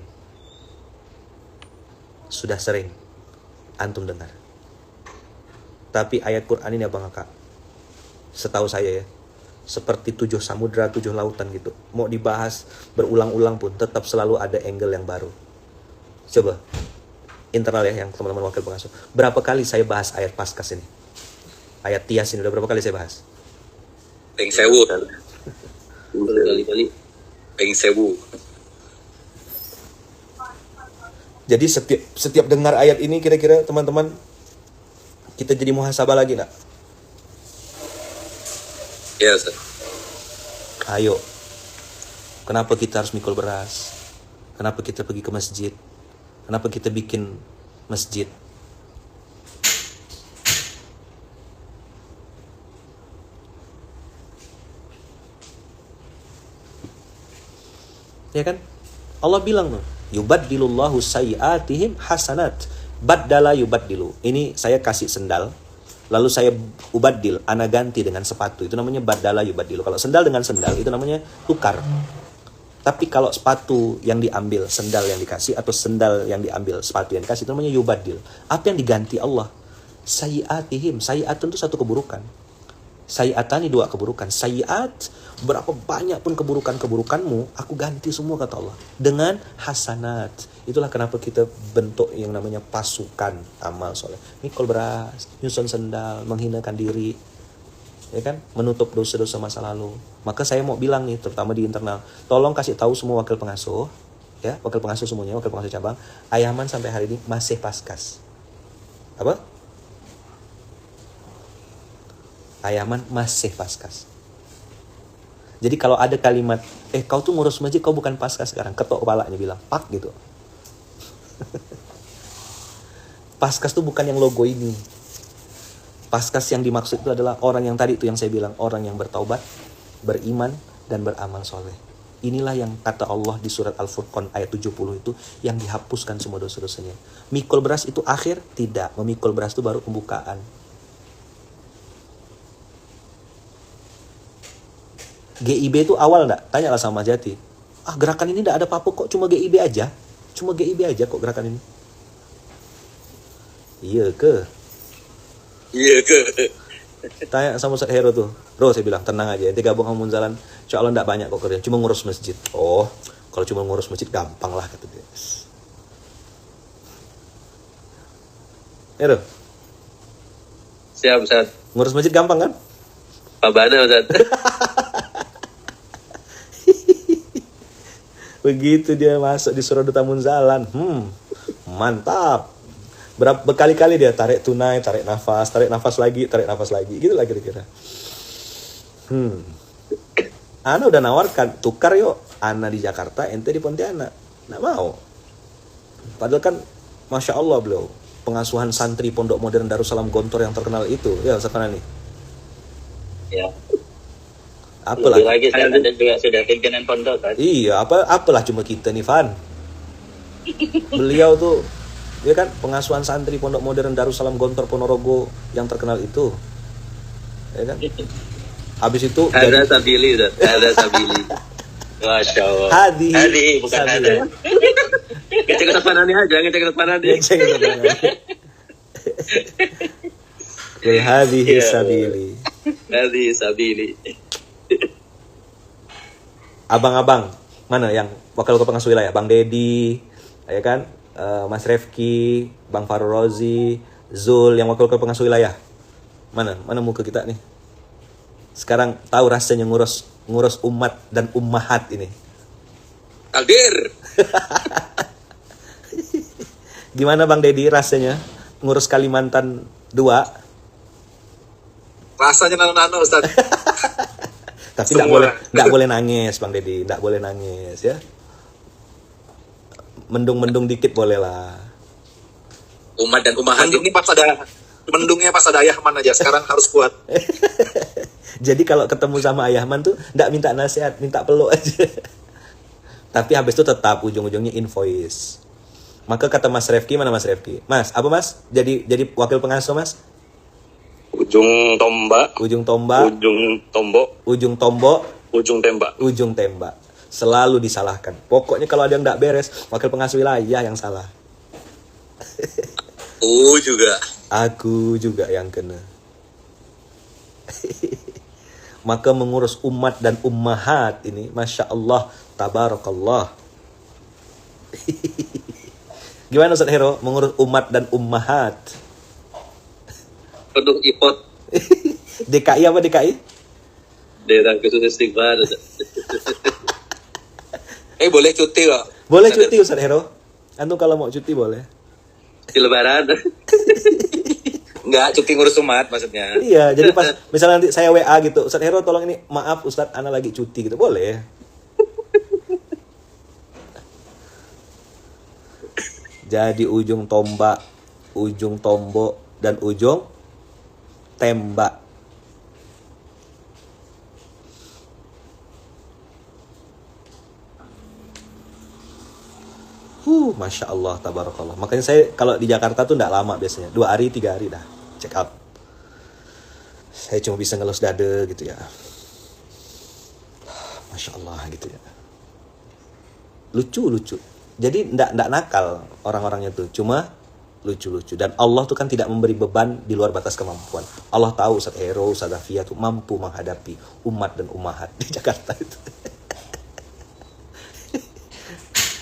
antum dengar. Tapi ayat Quran ini abang kakak, setahu saya ya, seperti 7 samudra, 7 lautan gitu. Mau dibahas berulang-ulang pun tetap selalu ada angle yang baru. Coba internal ya, yang teman-teman wakil pengasuh. Berapa kali saya bahas ayat Paskas ini? Ayat Tias ini udah berapa kali saya bahas? Peng sewu. Kali-kali. Peng sewu. Jadi setiap dengar ayat ini kira-kira teman-teman kita jadi muhasabah lagi nggak? Ya Ustaz. Ayo. Kenapa kita harus mikul beras? Kenapa kita pergi ke masjid? Kenapa kita bikin masjid? Ya kan? Allah bilang tuh, yubaddilullahu sayyiatihim hasanat. Baddala yubaddilu. Ini saya kasih sendal, lalu saya ubaddil, ana ganti dengan sepatu. Itu namanya baddala yubaddilu. Kalau sendal dengan sendal itu namanya tukar. Tapi kalau sepatu yang diambil, sendal yang dikasih, atau sendal yang diambil, sepatu yang dikasih, itu namanya yubaddil. Apa yang diganti Allah? Sayyiatihim. Sayyiatun itu satu keburukan. Sayyiatani 2 keburukan. Sayyiat, berapa banyak pun keburukan-keburukanmu, aku ganti semua kata Allah dengan hasanat. Itulah kenapa kita bentuk yang namanya pasukan amal soleh. Mikul beras, nyusun sendal, menghinakan diri, ya kan, menutup dosa-dosa masa lalu. Maka saya mau bilang nih, terutama di internal, tolong kasih tahu semua wakil pengasuh, ya, wakil pengasuh semuanya, wakil pengasuh cabang, Ayaman sampai hari ini masih Paskas. Apa? Ayaman masih Paskas. Jadi kalau ada kalimat, kau tuh ngurus masjid, kau bukan Paskas sekarang, ketok kepalanya bilang, pak gitu. Paskas tuh bukan yang logo ini. Paskas yang dimaksud itu adalah orang yang tadi itu yang saya bilang, orang yang bertaubat, beriman, dan beramal soleh. Inilah yang kata Allah di surat Al-Furqan ayat 70 itu, yang dihapuskan semua dosa-dosanya. Mikul beras itu akhir? Tidak. Memikul beras itu baru pembukaan. GIB itu awal enggak? Tanyalah sama Jati. Gerakan ini enggak ada apa-apa kok, cuma GIB aja. Cuma GIB aja kok gerakan ini. Iya ke? Iya ke. Tanya sama Ustaz Hero tuh. Bro, saya bilang, tenang aja, ente gabung sama Munzalan, insya Allah enggak banyak kok kerja, cuma ngurus masjid. Oh, kalau cuma ngurus masjid gampang lah, kata dia. Hero, Siap, Ustaz. ngurus masjid gampang kan? Pak Bada, Ustaz. Begitu dia masuk di Surah Duta Munzalan, mantap. Berkali-kali dia tarik tunai, tarik nafas lagi, gitu lah kira-kira. Ana udah nawarkan, tukar yuk, Ana di Jakarta, ente di Pontianak. Nggak mau. Padahal kan, Masya Allah beliau, pengasuhan santri Pondok Modern Darussalam Gontor yang terkenal itu. Ya, Ustaz Fanani. Ya. Apalah. Lebih lagi saya ada juga sudah pimpinan pondok kan. Iya, apalah cuma kita nih, Van. Beliau tuh, dia kan pengasuhan santri Pondok Modern Darussalam Gontor Ponorogo yang terkenal itu. Ya kan? Habis itu Ada Sabili, Ustaz. Ada Sabili. Masya Allah. Hadi, bukan Sabili. ada. Ngecek ke depan aja, ngecek ke depan aja. Hadi Iya. Sabili. Hadi Sabili. Abang-abang, mana yang wakil pengasuh wilayah? Bang Dedi, ya kan? Mas Refki, Bang Farul Rozi, Zul yang wakil pengasuh wilayah. Mana muka kita nih? Sekarang tahu rasanya ngurus umat dan ummahat ini. Takdir. Gimana Bang Dedi rasanya ngurus Kalimantan 2? Rasanya nano-nano, Ustaz. Tapi Semua. nggak boleh nangis Bang Dedi, nggak boleh nangis ya. Mendung dikit boleh lah. Umat dan umahat ini Mendungnya pas ada Ayahman aja. Sekarang harus kuat. Jadi kalau ketemu sama Ayahman tuh nggak minta nasihat, minta peluk aja. Tapi habis itu tetap ujung-ujungnya invoice. Maka kata Mas Refki, mana Mas Refki? Mas, apa Mas? Jadi wakil pengasuh Mas? Ujung tombak, Ujung tombak, ujung tombok, ujung ujung tembak. ujung tembak. Selalu disalahkan. Pokoknya kalau ada yang nggak beres, wakil pengasuh wilayah yang salah. juga. Aku juga yang kena. Maka mengurus umat dan ummahat ini, Masya Allah, tabarakallah. Gimana Ustaz Hero mengurus umat dan ummahat? Penuh ipot, DKI apa DKI? daerah khusus istighfar. Boleh cuti kok. Boleh cuti Ustaz Hero. Antum kalau mau cuti boleh. Di lebaran. Enggak, cuti ngurus umat maksudnya. Iya, jadi pas misalnya nanti saya WA gitu, Ustaz Hero tolong ini, maaf Ustaz, ana lagi cuti gitu, boleh. Jadi ujung tombak, ujung tombok, dan ujung tembak. Masya Allah, tabarakallah. Makanya saya kalau di Jakarta tuh nggak lama biasanya. 2 hari, 3 hari dah check up. Saya cuma bisa ngelus dada gitu ya. Masya Allah gitu ya. Lucu. Jadi nggak nakal orang-orangnya tuh. Cuma lucu-lucu. Dan Allah tuh kan tidak memberi beban di luar batas kemampuan. Allah tahu Ustaz Hero, Ustaz Afia tuh mampu menghadapi umat dan ummahat di Jakarta itu.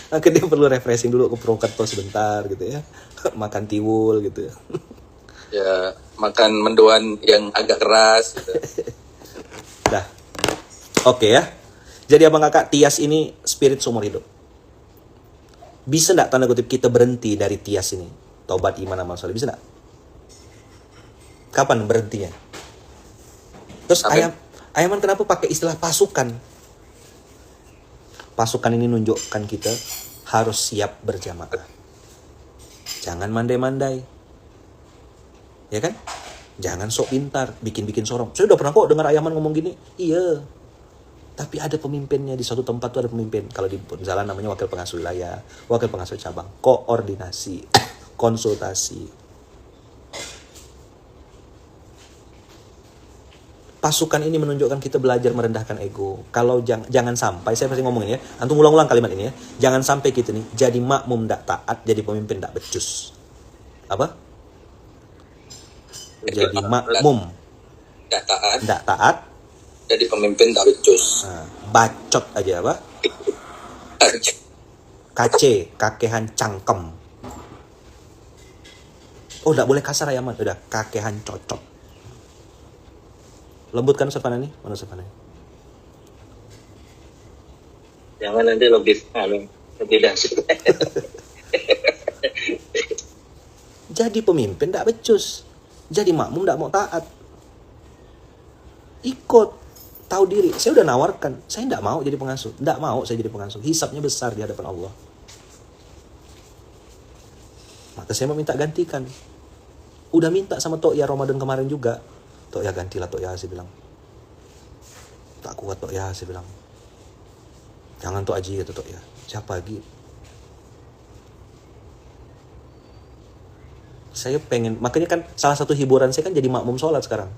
Akhirnya dia perlu refreshing dulu ke Purwokerto sebentar gitu ya. Makan tiwul gitu ya. Ya, makan mendoan yang agak keras gitu. Dah. Oke ya. Jadi abang kakak, Tias ini spirit seumur hidup. Bisa enggak tanda kutip kita berhenti dari Tias ini? Taubat iman amal soleh, bisa enggak? Kapan berhentinya? Terus Ayaman kenapa pakai istilah pasukan? Pasukan ini nunjukkan kita harus siap berjamaah. Jangan mandai-mandai. Ya kan? Jangan sok pintar, bikin-bikin sorong. Saya udah pernah kok dengar Ayaman ngomong gini. Iya. Tapi ada pemimpinnya, di suatu tempat tuh ada pemimpin. Kalau di jalan namanya wakil pengasuh wilayah, wakil pengasuh cabang. Koordinasi, konsultasi. Pasukan ini menunjukkan kita belajar merendahkan ego. Kalau jangan sampai, saya pasti ngomongin ya, antum ulang-ulang kalimat ini ya. Jangan sampai kita nih jadi makmum ndak taat, jadi pemimpin ndak becus. Apa? jadi makmum nggak taat, taat, jadi pemimpin tak becus. bacot aja apa? Kace, kakehan cangkem. Oh, nggak boleh kasar ya, Man. Udah, kakehan cocok. Lembut kan Ustaz Fanani? Mana Ustaz Fanani? Jangan nanti lebih dahsyat. Jadi pemimpin nggak becus. Jadi makmum nggak mau taat. Ikut. Tahu diri. Saya udah nawarkan. Saya nggak mau jadi pengasuh. Nggak mau saya jadi pengasuh. Hisapnya besar di hadapan Allah. Maka saya meminta gantikan. Udah minta sama Tok Ya Ramadan kemarin juga. Tok Ya gantilah Tok Ya, saya bilang. Tak kuat Tok Ya, saya bilang. Jangan Tok Haji kata Tok Ya. Siapa lagi? Saya pengen, makanya kan salah satu hiburan saya kan jadi makmum sholat sekarang.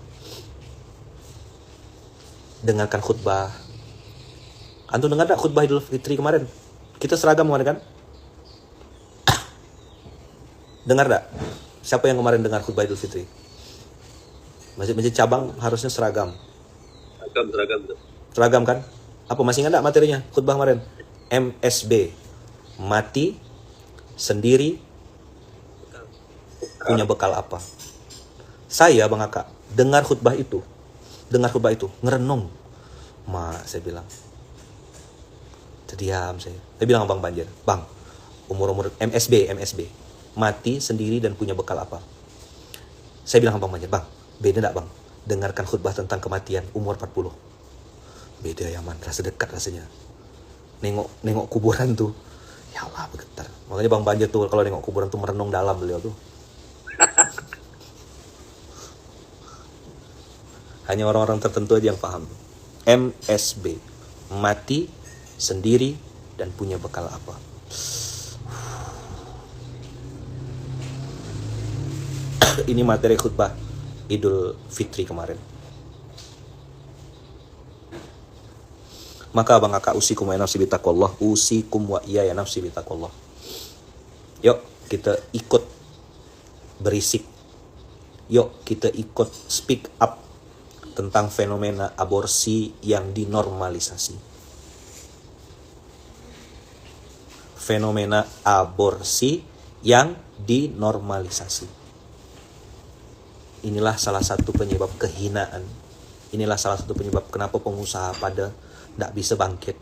Dengarkan khutbah. Antum dengar tak khutbah Idul Fitri kemarin? Kita seragam kemarin kan? Dengar tak? Siapa yang kemarin dengar khutbah Idul Fitri? Masjid-masjid cabang harusnya seragam. Seragam kan? Apa masih ingat tak materinya khutbah kemarin? MSB. Mati sendiri punya bekal apa? Saya Bang Aka dengar khutbah itu ngerenung. Saya bilang. Terdiam saya. Saya bilang Bang Banjir, Bang, umur MSB. Mati sendiri dan punya bekal apa? Saya bilang Bang Banjir, Bang, beda enggak Bang? Dengarkan khutbah tentang kematian umur 40. Beda ya Man, rasa dekat rasanya. Nengok kuburan tuh. Ya Allah, bergetar. Makanya Bang Banjir tuh kalau nengok kuburan tuh merenung dalam beliau tuh. Hanya orang-orang tertentu aja yang paham. MSB, mati sendiri dan punya bekal apa? Ini materi khutbah Idul Fitri kemarin. Maka Bang Aka usikum wa nafsi bitaqwallah, usikum wa iya ya nafsi bitaqwallah. Yuk kita ikut berisik. Yuk kita ikut speak up tentang fenomena aborsi yang dinormalisasi. Fenomena aborsi yang dinormalisasi. Inilah salah satu penyebab kehinaan. Inilah salah satu penyebab kenapa pengusaha pada tidak bisa bangkit.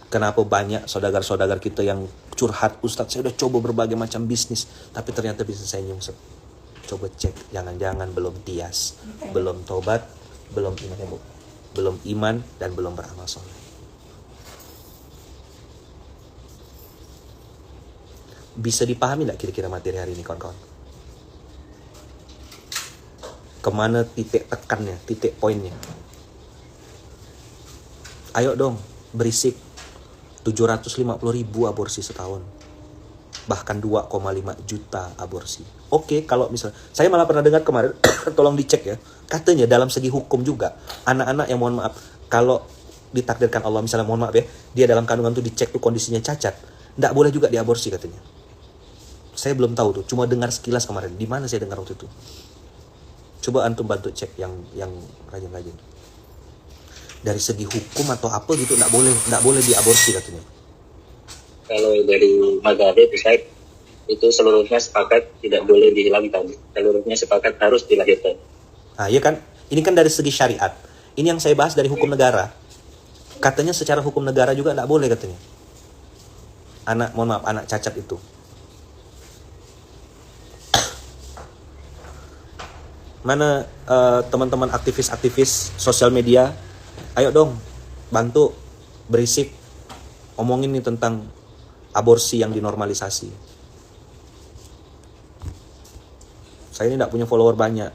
Kenapa banyak saudagar-saudagar kita yang curhat, Ustadz saya udah coba berbagai macam bisnis, tapi ternyata bisnis saya nyungsep. Coba cek, jangan-jangan belum tias, belum tobat, belum iman dan belum beramal soleh. Bisa dipahami nggak kira-kira materi hari ini kawan-kawan? Kemana titik tekannya, titik poinnya? Ayo dong, berisik. 750.000 aborsi setahun. Bahkan 2,5 juta aborsi. Oke, kalau misalnya, saya malah pernah dengar kemarin, tolong dicek ya. Katanya dalam segi hukum juga, anak-anak yang mohon maaf, kalau ditakdirkan Allah, misalnya mohon maaf ya, dia dalam kandungan tuh dicek tuh kondisinya cacat, nggak boleh juga diaborsi katanya. Saya belum tahu tuh, cuma dengar sekilas kemarin. Di mana saya dengar waktu itu? Coba antum bantu cek yang rajin-rajin. Dari segi hukum atau apa gitu nggak boleh diaborsi katanya. Kalau dari mazhab itu seluruhnya sepakat tidak boleh dihilangkan, seluruhnya sepakat harus dilahirkan. Nah, iya kan? Ini kan dari segi syariat. Ini yang saya bahas dari hukum negara. Katanya secara hukum negara juga nggak boleh katanya. Anak cacat itu. Mana teman-teman aktivis sosial media? Ayo dong, bantu berisik. Omongin nih tentang aborsi yang dinormalisasi. Saya ini tidak punya follower banyak.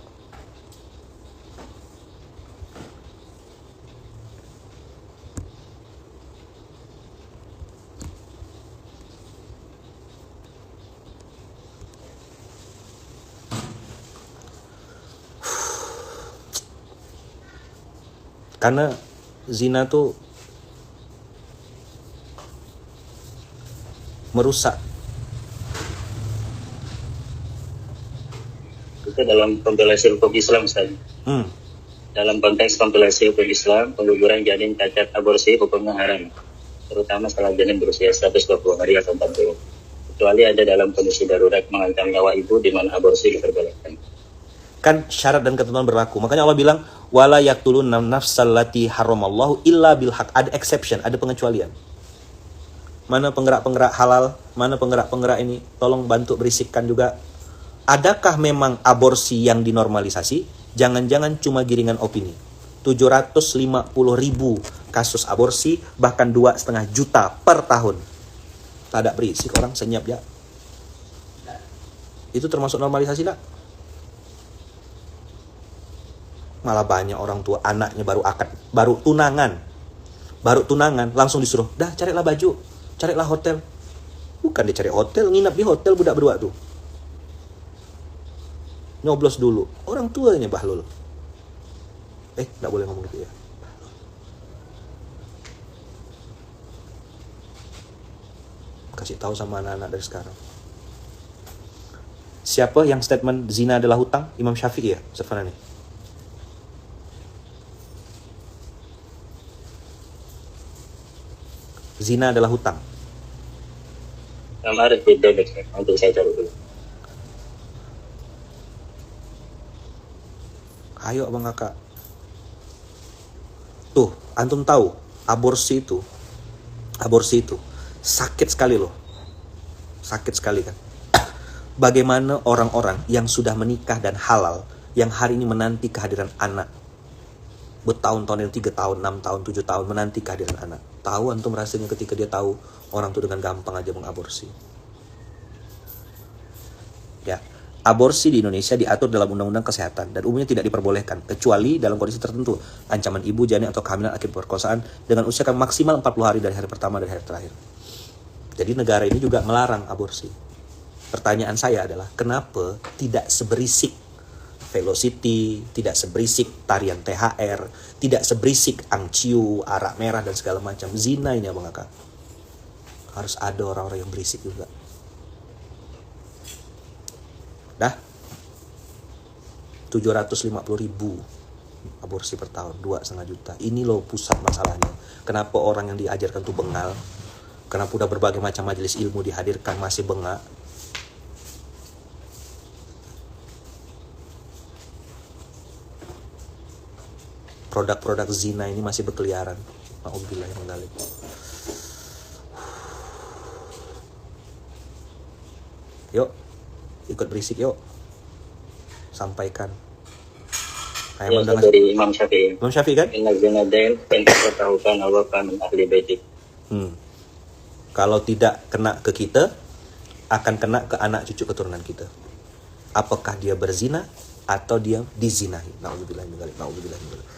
Karena zina tuh merusak. Itu dalam kompilasi hukum Islam, Ustaz. Dalam konteks kompilasi hukum Islam, pengguguran janin, cacat, aborsi hukumnya haram, terutama setelah janin berusia 120 hari atau 40. Kecuali ada dalam kondisi darurat mengancam nyawa ibu di mana aborsi diperbolehkan. Kan syarat dan ketentuan berlaku. Makanya Allah bilang wala yaqtulun nafsal lati haramallahu illa bil haq. Ada exception, ada pengecualian. Mana penggerak-penggerak halal, mana penggerak-penggerak ini, tolong bantu berisikkan juga. Adakah memang aborsi yang dinormalisasi? Jangan-jangan cuma giringan opini. 750.000 kasus aborsi, bahkan 2,5 juta per tahun. Tak ada berisik orang, senyap ya. Itu termasuk normalisasi tak? Malah banyak orang tua anaknya baru tunangan langsung disuruh, dah carilah baju, carilah hotel. Bukan dia cari hotel, nginap di hotel budak berdua tuh. Nyoblos dulu. Orang tuanya bahlul. Nggak boleh ngomong gitu ya. Kasih tahu sama anak-anak dari sekarang. Siapa yang statement zina adalah hutang? Imam Syafi'i ya? Ustaz Fanani? Zina adalah hutang. Nama harus beda untuk saya cari dulu. Ayo abang kakak. Tuh, antum tahu aborsi itu sakit sekali loh. Sakit sekali kan. Bagaimana orang-orang yang sudah menikah dan halal, yang hari ini menanti kehadiran anak. Bertahun-tahun, 3 tahun, 6 tahun, 7 tahun menanti kehadiran anak. Tahu antum rasanya ketika dia tahu orang itu dengan gampang aja mengaborsi. Ya. Aborsi di Indonesia diatur dalam Undang-Undang Kesehatan dan umumnya tidak diperbolehkan kecuali dalam kondisi tertentu, ancaman ibu, janin atau kehamilan akibat perkosaan dengan usia maksimal 40 hari dari hari pertama dan hari terakhir. Jadi negara ini juga melarang aborsi. Pertanyaan saya adalah kenapa tidak seberisik Velocity, tidak seberisik tarian THR, tidak seberisik angciu, arak merah dan segala macam. Zina ini abang kakak. Harus ada orang-orang yang berisik juga. Dah 750.000 aborsi per tahun, 2,5 juta. Ini loh pusat masalahnya. Kenapa orang yang diajarkan tuh bengal? Kenapa udah berbagai macam majelis ilmu dihadirkan masih bengak? Produk-produk zina ini masih berkeliaran. Alhamdulillah yang mengalir. Yuk, ikut berisik yuk. Sampaikan. Ya, dari Imam Syafi'i. Imam Syafi'i kan? Inna zinadain tahukan Allah kan ahli baitik. Kalau tidak kena ke kita, akan kena ke anak cucu keturunan kita. Apakah dia berzina atau dia dizinahi? Na'udzubillah min dzalik. Na'udzubillah min dzalik.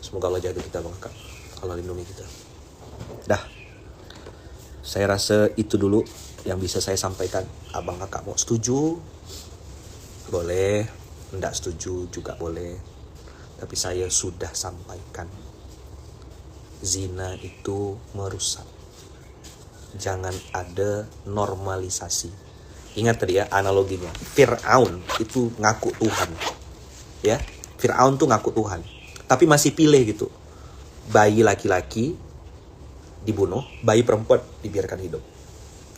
Semoga Allah jaga kita, Bang Kak. Allah lindungi kita. Dah. Saya rasa itu dulu yang bisa saya sampaikan. Abang kakak mau setuju boleh, tidak setuju juga boleh, tapi saya sudah sampaikan zina itu merusak. Jangan ada normalisasi. Ingat tadi ya analoginya, Fir'aun itu ngaku Tuhan ya. Fir'aun tuh ngaku Tuhan tapi masih pilih gitu, bayi laki-laki dibunuh, bayi perempuan dibiarkan hidup.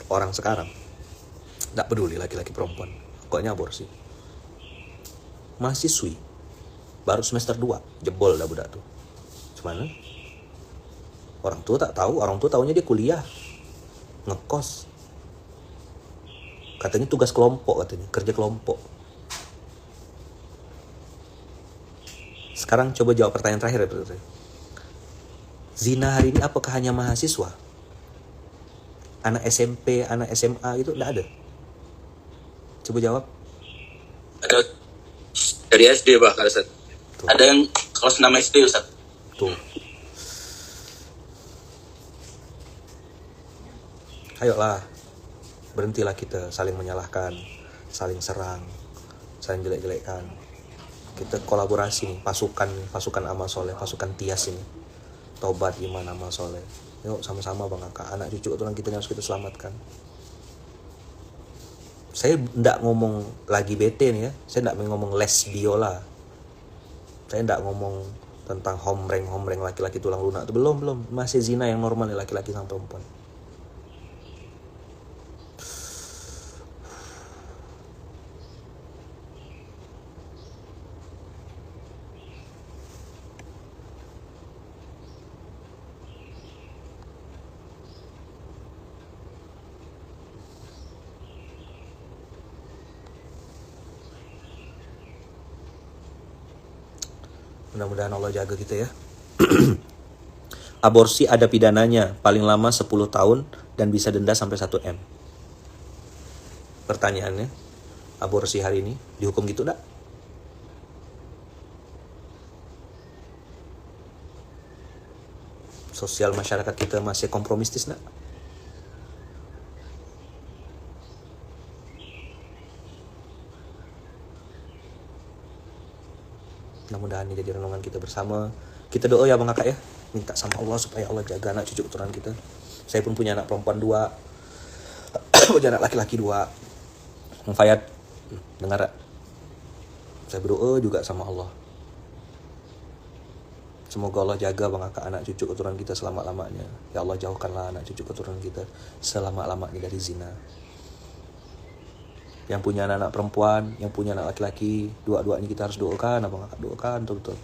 Orang sekarang tidak peduli laki-laki perempuan, pokoknya aborsi. Mahasiswi baru semester 2 jebol dah budak tuh. Gimana? Orang tua tak tahu, orang tua tahunya dia kuliah, ngekos. Katanya tugas kelompok, katanya kerja kelompok. Sekarang coba jawab pertanyaan terakhir ya. Zina hari ini apakah hanya mahasiswa? Anak SMP, anak SMA itu tidak ada. Coba jawab. Ada dari SD bahkan Ustaz. Ada yang kelas 6 SD Ustaz. Tuh. Ayolah, berhentilah kita saling menyalahkan, saling serang, saling jelek-jelekkan. Kita kolaborasi nih, pasukan amal soleh, pasukan Tias ini. Tobat iman amal soleh. Yuk sama-sama Bang Kakak, anak cucu keturunan kita yang harus kita selamatkan. Saya ndak ngomong lagi bete nih ya. Saya ndak ngomong les biola. Saya ndak ngomong tentang homreng laki-laki tulang lunak. Itu belum. Masih zina yang normal ya, laki-laki sama perempuan. Mudah-mudahan Allah jaga kita ya. Aborsi ada pidananya, paling lama 10 tahun dan bisa denda sampai 1 M. Pertanyaannya, aborsi hari ini dihukum gitu enggak? Sosial masyarakat kita masih kompromistis enggak? Mudah-mudahan ini jadi renungan kita bersama. Kita doa ya Bang Kakak ya. Minta sama Allah supaya Allah jaga anak cucu keturunan kita. Saya pun punya anak perempuan 2. Punya anak laki-laki 2. Bang Fayad, dengar. Saya berdoa juga sama Allah. Semoga Allah jaga Bang Kakak anak cucu keturunan kita selama-lamanya. Ya Allah, jauhkanlah anak cucu keturunan kita selama-lamanya dari zina. Yang punya anak perempuan, yang punya anak laki-laki, dua-duanya kita harus doakan, Abang Kakak doakan betul-betul.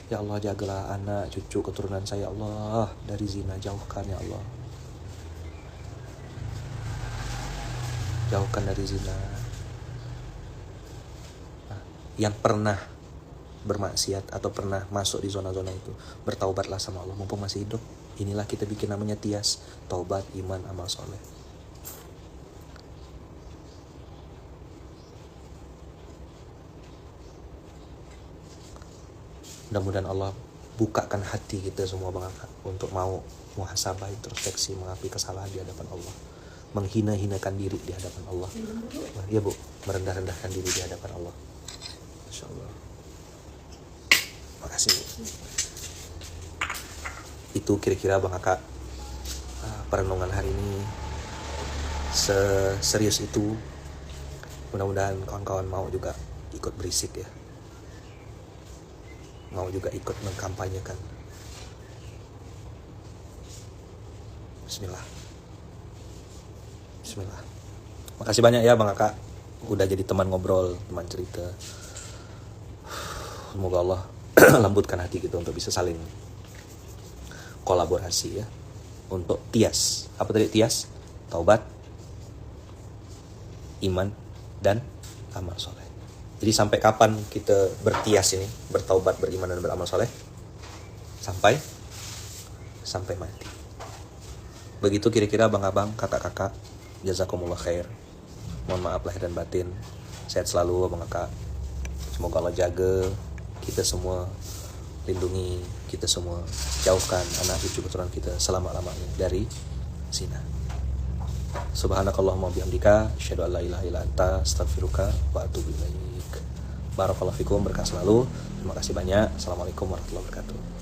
Ya Allah, jagalah anak cucu keturunan saya, Allah, dari zina, jauhkan ya Allah. Jauhkan dari zina. Nah, yang pernah bermaksiat atau pernah masuk di zona-zona itu, bertaubatlah sama Allah mumpung masih hidup. Inilah kita bikin namanya tias, taubat, iman, amal soleh. Mudah-mudahan Allah bukakan hati kita semua Bang Kakak untuk mau muhasabah, introspeksi, mengakui kesalahan di hadapan Allah, menghina-hinakan diri di hadapan Allah. Ya Bu, merendah-rendahkan diri di hadapan Allah. Masya Allah. Makasih Bu. Itu kira-kira Bang Kakak perenungan hari ini. Serius itu. Mudah-mudahan kawan-kawan mau juga ikut berisik ya, mau juga ikut mengkampanyekan. Bismillah. Makasih banyak ya Bang Kakak udah jadi teman ngobrol, teman cerita. Semoga Allah lembutkan hati kita untuk bisa saling kolaborasi ya, untuk tias. Apa tadi tias? Taubat, iman, dan amal soleh. Jadi sampai kapan kita bertias ini, bertaubat, beriman, dan beramal soleh? Sampai mati. Begitu kira-kira abang-abang, kakak-kakak. Jazakumullah khair. Mohon maaf lahir dan batin. Sehat selalu abang kakak. Semoga Allah jaga kita semua, lindungi kita semua, jauhkan anak cucu keturunan kita selama-lamanya dari zina. Subhanakallahumma bihamdika, asyhadu an la ilaha illa anta, astaghfiruka wa atubu ilaik. Barakallahu fikum, berkah selalu. Terima kasih banyak. Assalamualaikum warahmatullahi wabarakatuh.